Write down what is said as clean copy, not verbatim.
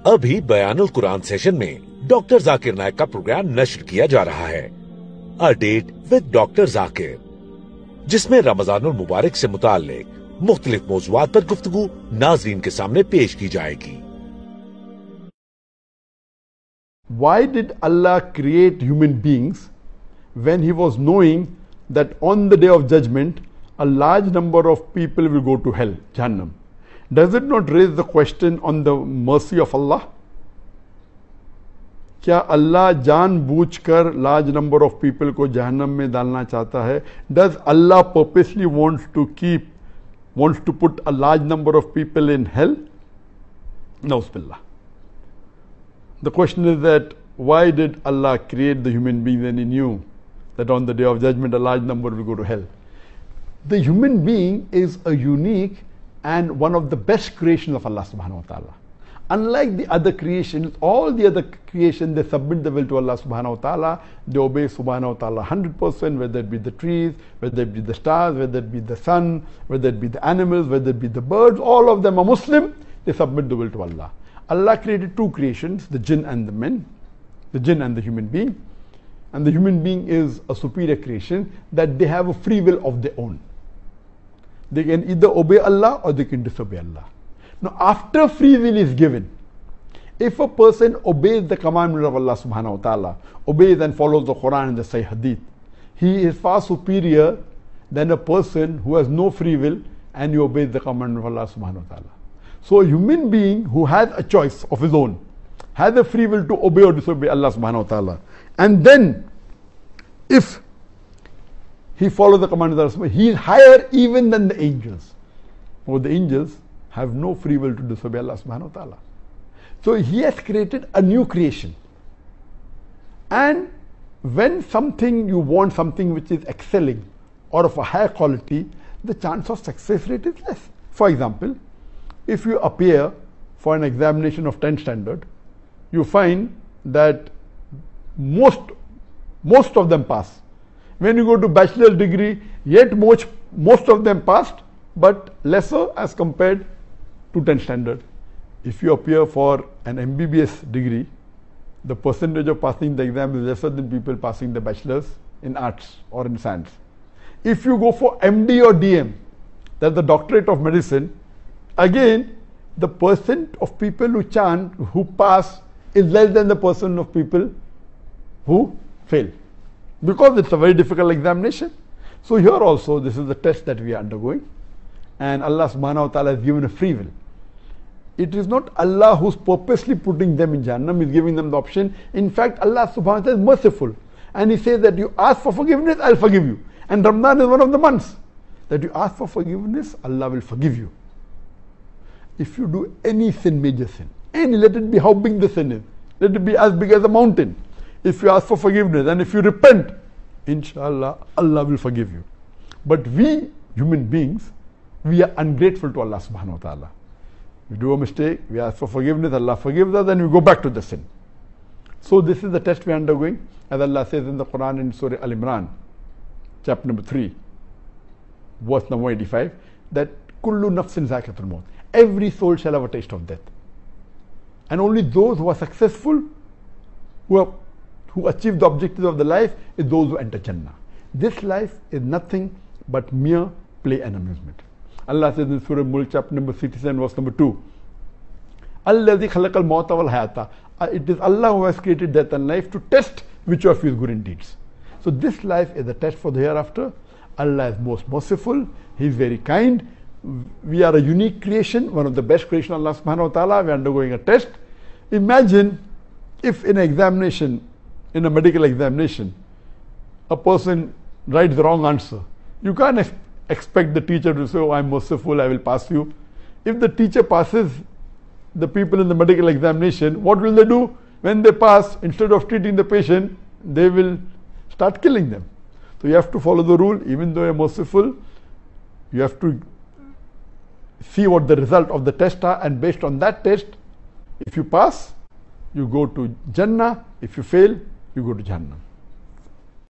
अभी बयानुल कुरान सेशन में डॉक्टर जाकिर नाइक का प्रोग्राम नश्र किया जा रहा है, a date with doctor Zakir, जिसमें रमजानुल मुबारक से मुताल्लिक मुख्तलिफ मौज़ूआत पर गुफ्तगू नाज़रीन के सामने पेश की जाएगी। Why did Allah create human beings when He was knowing that on the day of judgment a large number of people will go to hell, Jahannam? Does it not raise the question on the mercy of Allah? क्या अल्लाह जानबूझकर large number of people को जहन्नम में डालना चाहता है? Does Allah purposely wants to put a large number of people in hell? Na'uzubillah. The question is that why did Allah create the human being when He knew that on the day of judgment a large number will go to hell? The human being is a unique and one of the best creations of Allah subhanahu wa ta'ala. Unlike the other creations, all the other creations, they submit the will to Allah subhanahu wa ta'ala, they obey subhanahu wa ta'ala 100%, whether it be the trees, whether it be the stars, whether it be the sun, whether it be the animals, whether it be the birds, all of them are Muslim, they submit the will to Allah. Allah created two creations, the jinn and the men, the jinn and the human being. And the human being is a superior creation that they have a free will of their own. They can either obey Allah or they can disobey Allah. Now, after free will is given, if a person obeys the commandment of Allah subhanahu wa ta'ala, obeys and follows the Quran and the Sahih Hadith, he is far superior than a person who has no free will and he obeys the commandment of Allah subhanahu wa ta'ala. So a human being who has a choice of his own, has a free will to obey or disobey Allah subhanahu wa ta'ala, and then if he follows the commandment of Allah, he is higher even than the angels. Or the angels have no free will to disobey Allah subhanahu wa ta'ala. So He has created a new creation. And when you want something which is excelling or of a higher quality, the chance of success rate is less. For example, if you appear for an examination of 10th standard, you find that most of them pass. When you go to bachelor's degree, yet most of them passed, but lesser as compared to 10th standard. If you appear for an MBBS degree, the percentage of passing the exam is lesser than people passing the bachelor's in arts or in science. If you go for MD or DM, that's the doctorate of medicine, again the percent of people who pass is less than the percent of people who fail, because it's a very difficult examination. So here also this is the test that we are undergoing, and Allah subhanahu wa ta'ala has given a free will. It is not Allah who's purposely putting them in Jahannam, He's giving them the option. In fact, Allah subhanahu wa ta'ala is merciful, and He says that you ask for forgiveness, I'll forgive you. And Ramadan is one of the months that you ask for forgiveness, Allah will forgive you. If you do any sin, major sin, let it be how big the sin is, let it be as big as a mountain, if you ask for forgiveness and if you repent, inshallah, Allah will forgive you. But we human beings, we are ungrateful to Allah subhanahu wa ta'ala. We do a mistake, we ask for forgiveness, Allah forgives us, and we go back to the sin. So this is the test we are undergoing, as Allah says in the Quran in Surah Al-Imran, chapter number 3, verse number 85, that kullu nafsin zakatul maut, every soul shall have a taste of death. And only those who are successful, who achieve the objectives of the life, is those who enter Jannah. This life is nothing but mere play and amusement. Allah says in Surah Mulk, chapter number 67, verse number 2, Alladhi khalaqal mawta wal hayata. It is Allah who has created death and life to test which of His good in deeds. So this life is a test for the hereafter. Allah is most merciful, He is very kind. We are a unique creation, one of the best creation of Allah subhanahu wa ta'ala. We are undergoing a test. Imagine if in an examination, in a medical examination, a person writes the wrong answer. You can't expect the teacher to say, oh, I'm merciful, I will pass you. If the teacher passes the people in the medical examination, what will they do? When they pass, instead of treating the patient, they will start killing them. So you have to follow the rule. Even though you're merciful, you have to see what the result of the test are, and based on that test, if you pass, you go to Jannah. If you fail, you go to Jahannam.